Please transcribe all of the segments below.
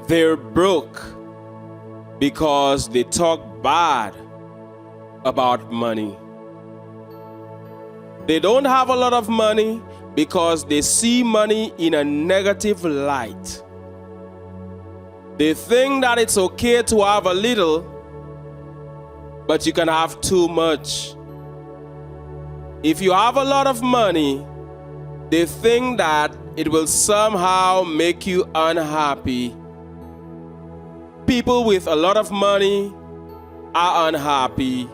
They're broke because they talk bad about money. They don't have a lot of money because they see money in a negative light. They think that it's okay to have a little, but you can have too much. If you have a lot of money, they think that it will somehow make you unhappy. People with a lot of money are unhappy.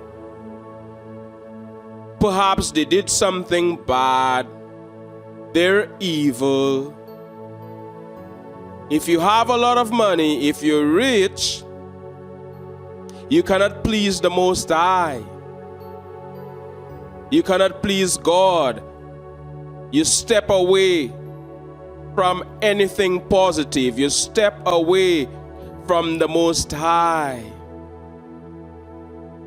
Perhaps they did something bad. They're evil. If you have a lot of money, if you're rich, you cannot please the Most High. You cannot please God. You step away from anything positive. You step away from the Most High.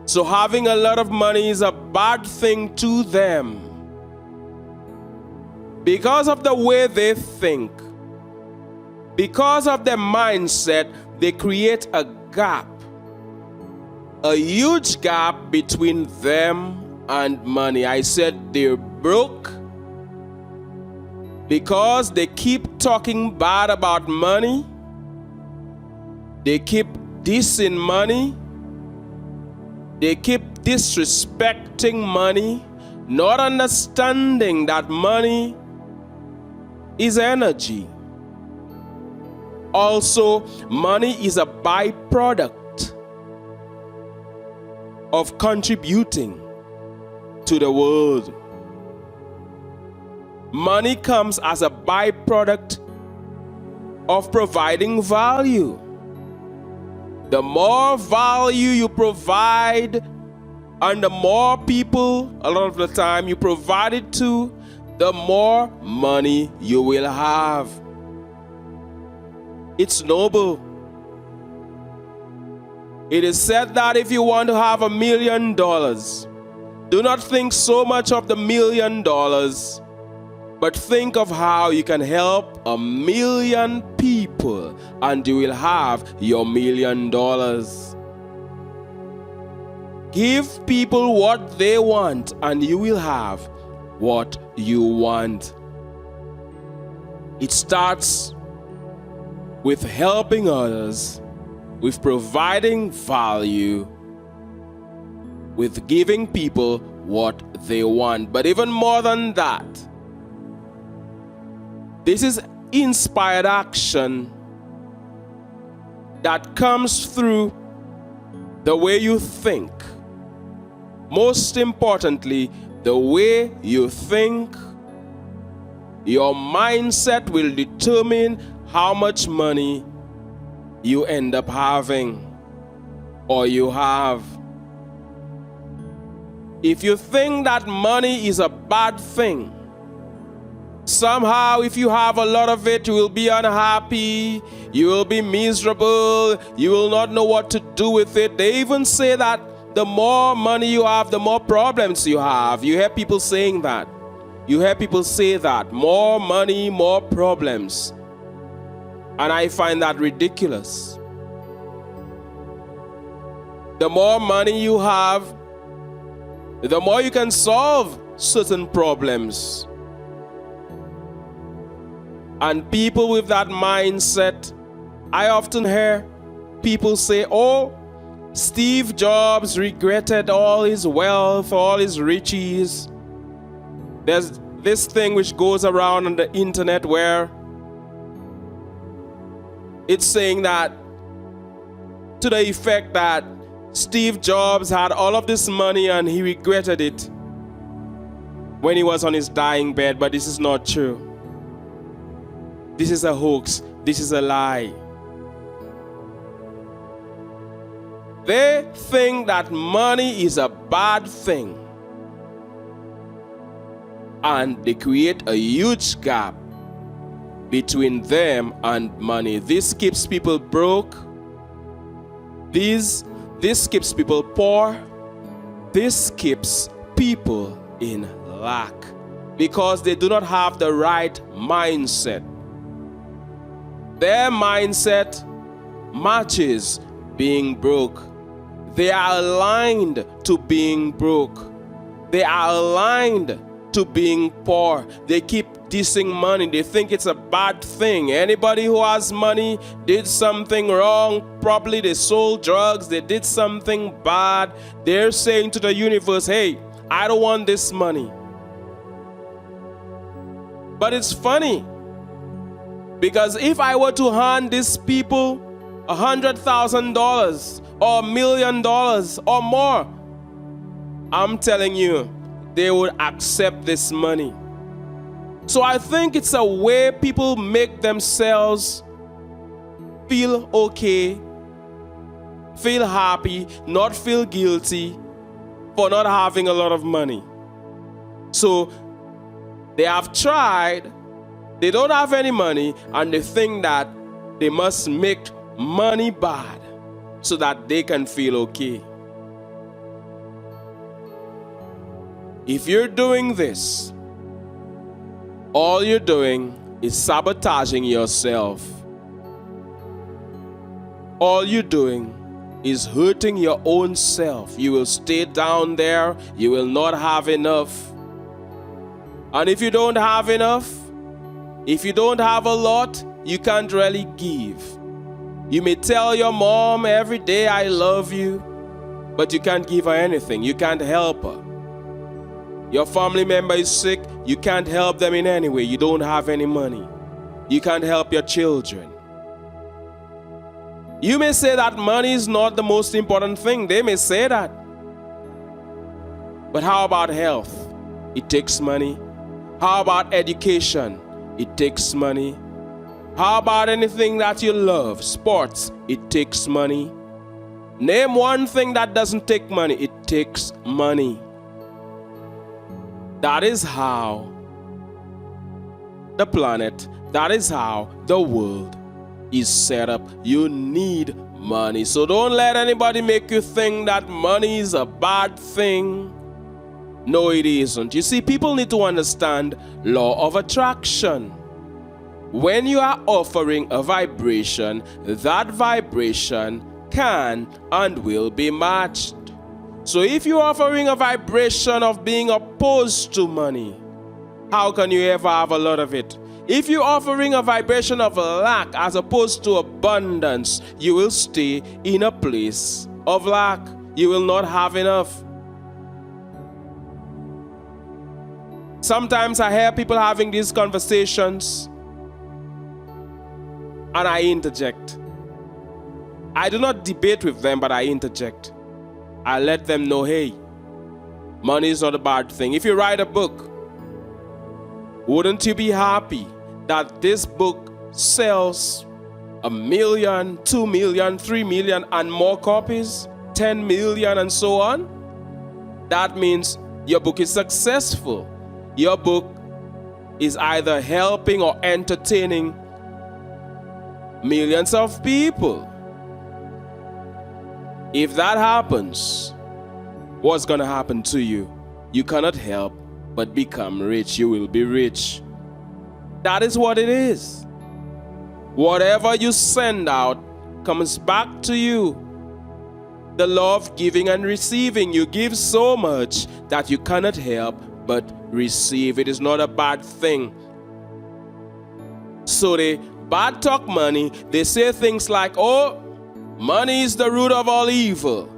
So having a lot of money is a bad thing to them. Because of the way they think, because of their mindset, they create a gap, a huge gap between them and money. I said they're broke because they keep talking bad about money. They keep dissing money. They keep disrespecting money, not understanding that money is energy. Also, money is a byproduct of contributing to the world. Money comes as a byproduct of providing value. The more value you provide, and the more people, a lot of the time, you provide it to, the more money you will have. It's noble. It is said that if you want to have $1 million, do not think so much of the $1 million, but think of how you can help 1 million people and you will have your $1 million. Give people what they want and you will have what you want. It starts with helping others, with providing value, with giving people what they want. But even more than that, this is inspired action that comes through the way you think. Most importantly, the way you think, your mindset will determine how much money you end up having or you have. If you think that money is a bad thing, somehow if you have a lot of it, you will be unhappy, you will be miserable, you will not know what to do with it. They even say that the more money you have, the more problems you have. You hear people saying that. You hear people say that. More money, more problems. And I find that ridiculous. The more money you have, the more you can solve certain problems. And people with that mindset, I often hear people say, oh, Steve Jobs regretted all his wealth, all his riches. There's this thing which goes around on the internet where it's saying that to the effect that Steve Jobs had all of this money and he regretted it when he was on his dying bed, but this is not true. This is a hoax. This is a lie. They think that money is a bad thing, and they create a huge gap between them and money. This keeps people broke. This keeps people poor. This keeps people in lack because they do not have the right mindset. Their mindset matches being broke. They are aligned to being broke. They are aligned to being poor. They keep dissing money. They think it's a bad thing. Anybody who has money did something wrong. Probably they sold drugs. They did something bad. They're saying to the universe, hey, I don't want this money. But it's funny, because if I were to hand these people $100,000 or $1 million or more, I'm telling you, they would accept this money. So I think it's a way people make themselves feel okay, feel happy, not feel guilty for not having a lot of money. So they have tried, they don't have any money, and they think that they must make money bad so that they can feel okay. If you're doing this, all you're doing is sabotaging yourself. All you're doing is hurting your own self. You will stay down there, you will not have enough. And if you don't have enough, if you don't have a lot, you can't really give. You may tell your mom every day, I love you, but you can't give her anything. You can't help her. Your family member is sick, you can't help them in any way. You don't have any money. You can't help your children. You may say that money is not the most important thing. They may say that. But how about health? It takes money. How about education? It takes money. How about anything that you love? Sports, it takes money. Name one thing that doesn't take money. It takes money. That is how the planet, that is how the world is set up. You need money. So don't let anybody make you think that money is a bad thing. No, it isn't. You see, people need to understand law of attraction. When you are offering a vibration, that vibration can and will be matched. So if you're offering a vibration of being opposed to money, how can you ever have a lot of it? If you're offering a vibration of lack as opposed to abundance, you will stay in a place of lack. You will not have enough. Sometimes I hear people having these conversations and I interject. I do not debate with them, but I interject. I let them know, hey, money is not a bad thing. If you write a book, wouldn't you be happy that this book sells 1 million, 2 million, 3 million and more copies, 10 million and so on? That means your book is successful. Your book is either helping or entertaining millions of people. If that happens, what's going to happen to you? You cannot help but become rich. You will be rich. That is what it is. Whatever you send out comes back to you. The law of giving and receiving. You give so much that you cannot help but receive. It is not a bad thing. So they bad talk money. They say things like, oh, money is the root of all evil.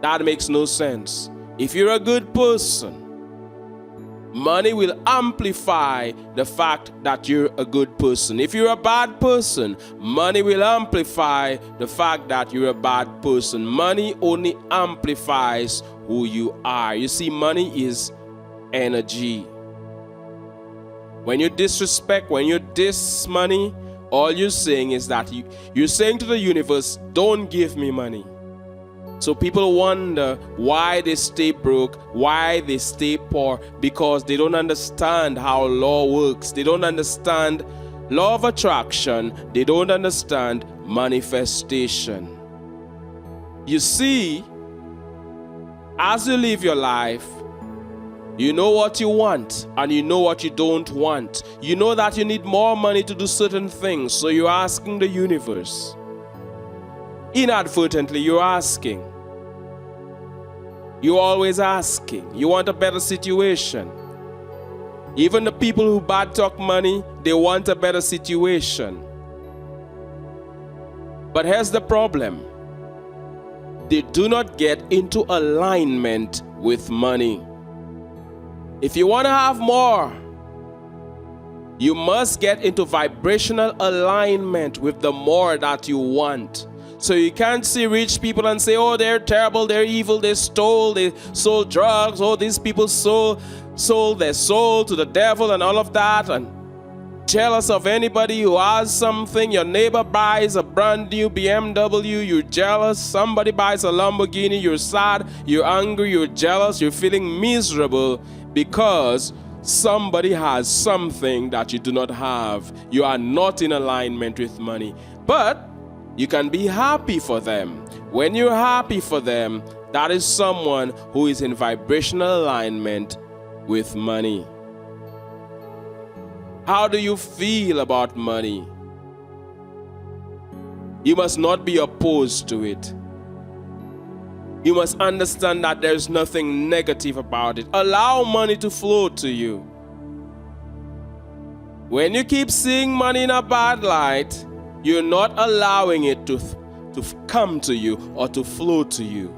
That makes no sense. If you're a good person, money will amplify the fact that you're a good person. If you're a bad person, money will amplify the fact that you're a bad person. Money only amplifies who you are. You see, money is energy. When you disrespect, when you diss money, all you're saying is that you're saying to the universe, don't give me money. So people wonder why they stay broke, why they stay poor, because they don't understand how law works. They don't understand law of attraction. They don't understand manifestation. You see, as you live your life, You know what you want and you know what you don't want. You know that you need more money to do certain things, so you're asking the universe. Inadvertently, you're asking. You're always asking. You want a better situation. Even the people who bad talk money, they want a better situation. But here's the problem. They do not get into alignment with money. If you want to have more, you must get into vibrational alignment with the more that you want. So you can't see rich people and say, oh, they're terrible, they're evil, they sold drugs, oh, these people sold their soul to the devil and all of that, and jealous of anybody who has something. Your neighbor buys a brand new BMW, you're jealous. Somebody buys a Lamborghini, you're sad, you're angry, you're jealous, you're feeling miserable because somebody has something that you do not have. You are not in alignment with money. But you can be happy for them. When you're happy for them, that is someone who is in vibrational alignment with money. How do you feel about money? You must not be opposed to it. You must understand that there's nothing negative about it. Allow money to flow to you. When you keep seeing money in a bad light, you're not allowing it to come to you or to flow to you.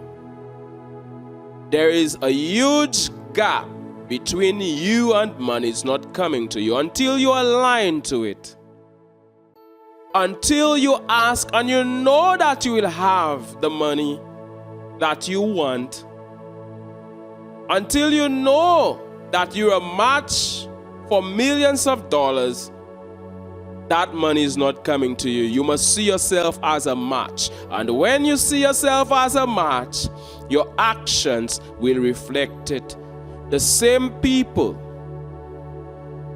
There is a huge gap between you and money. It's not coming to you until you align to it. Until you ask and you know that you will have the money that you want. Until you know that you're a match for millions of dollars, that money is not coming to you. You must see yourself as a match. And when you see yourself as a match, your actions will reflect it. The same people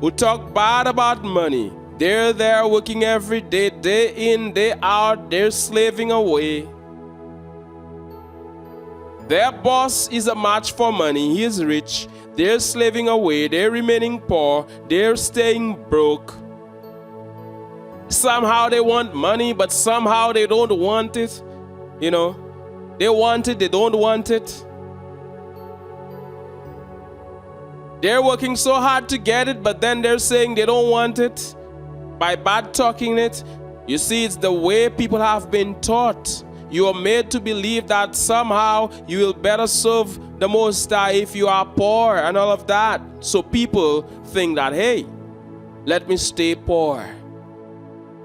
who talk bad about money, they're there working every day, day in, day out, they're slaving away. Their boss is a match for money. He is rich. They're slaving away. They're remaining poor. They're staying broke. Somehow they want money, but somehow they don't want it. You know, they want it, they don't want it. They're working so hard to get it, but then they're saying they don't want it by bad talking it. You see, it's the way people have been taught. You are made to believe that somehow you will better serve the Most High if you are poor and all of that. So people think that, hey, let me stay poor.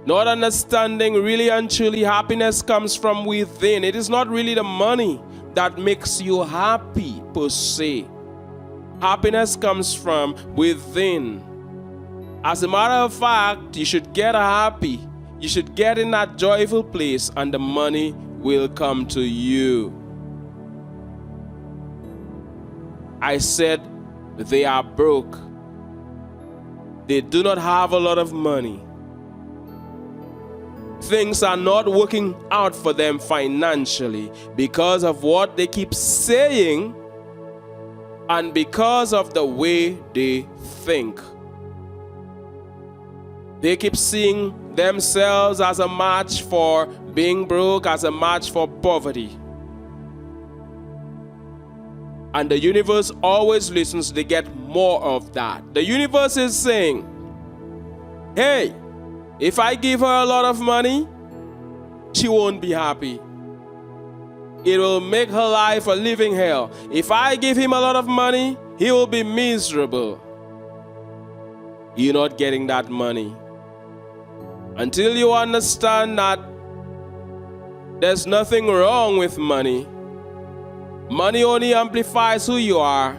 Not understanding really and truly happiness comes from within. It is not really the money that makes you happy per se. Happiness comes from within. As a matter of fact, you should get happy. You should get in that joyful place and the money will come to you. I said they are broke. They do not have a lot of money. Things are not working out for them financially because of what they keep saying and because of the way they think. They keep seeing themselves as a match for being broke, as a match for poverty. And the universe always listens to get more of that. The universe is saying, hey, if I give her a lot of money, she won't be happy. It will make her life a living hell. If I give him a lot of money, he will be miserable. You're not getting that money. Until you understand that there's nothing wrong with money. Money only amplifies who you are.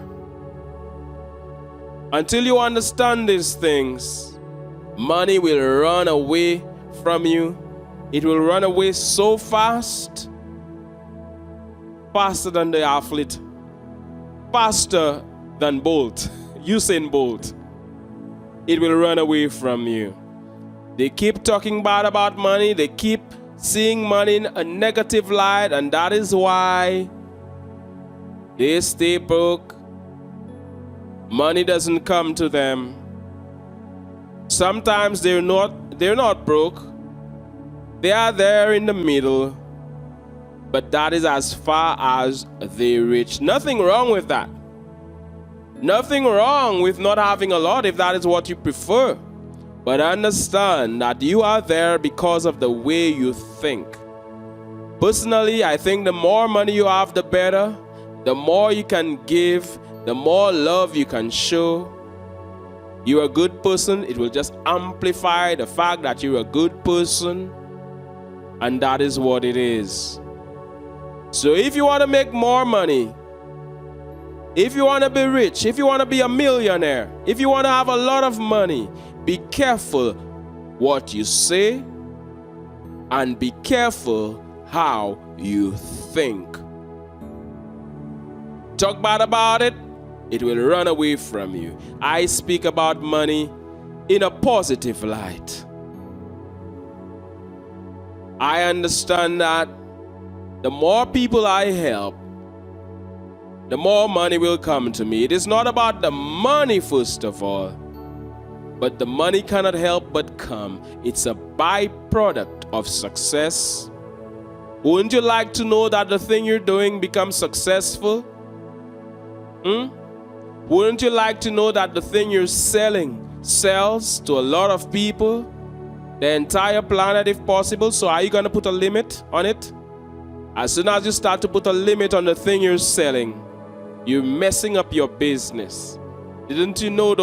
Until you understand these things, money will run away from you. It will run away so fast, faster than the athlete, faster than Bolt, Usain Bolt. It will run away from you. They keep talking bad about money. They keep seeing money in a negative light, and that is why they stay broke. Money doesn't come to them. Sometimes they're not broke. They are there in the middle. But that is as far as they reach. Nothing wrong with that. Nothing wrong with not having a lot if that is what you prefer. But understand that you are there because of the way you think. Personally, I think the more money you have, the better. The more you can give, the more love you can show. You're a good person. It will just amplify the fact that you're a good person. And that is what it is. So if you want to make more money, if you want to be rich, if you want to be a millionaire, if you want to have a lot of money, be careful what you say and be careful how you think. Talk bad about it, it will run away from you. I speak about money in a positive light. I understand that the more people I help, the more money will come to me. It is not about the money first of all, but the money cannot help but come. It's a byproduct of success. Wouldn't you like to know that the thing you're doing becomes successful? Wouldn't you like to know that the thing you're selling sells to a lot of people? The entire planet if possible. So are you going to put a limit on it? As soon as you start to put a limit on the thing you're selling, you're messing up your business. Don't you know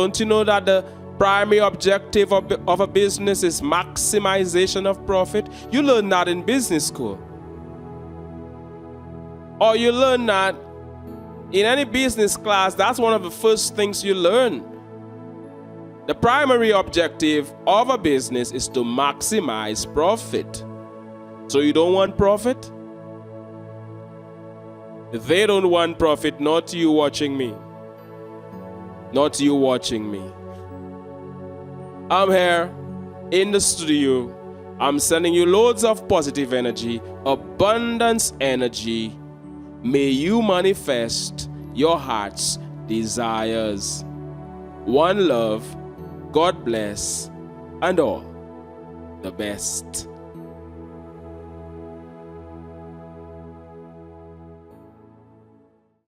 that the primary objective of a business is maximization of profit? You learn that in business school. Or you learn that in any business class. That's one of the first things you learn. The primary objective of a business is to maximize profit. So you don't want profit? They don't want profit, not you watching me. Not you watching me. I'm here in the studio. I'm sending you loads of positive energy, abundance energy. May you manifest your heart's desires. One love, God bless, and all the best.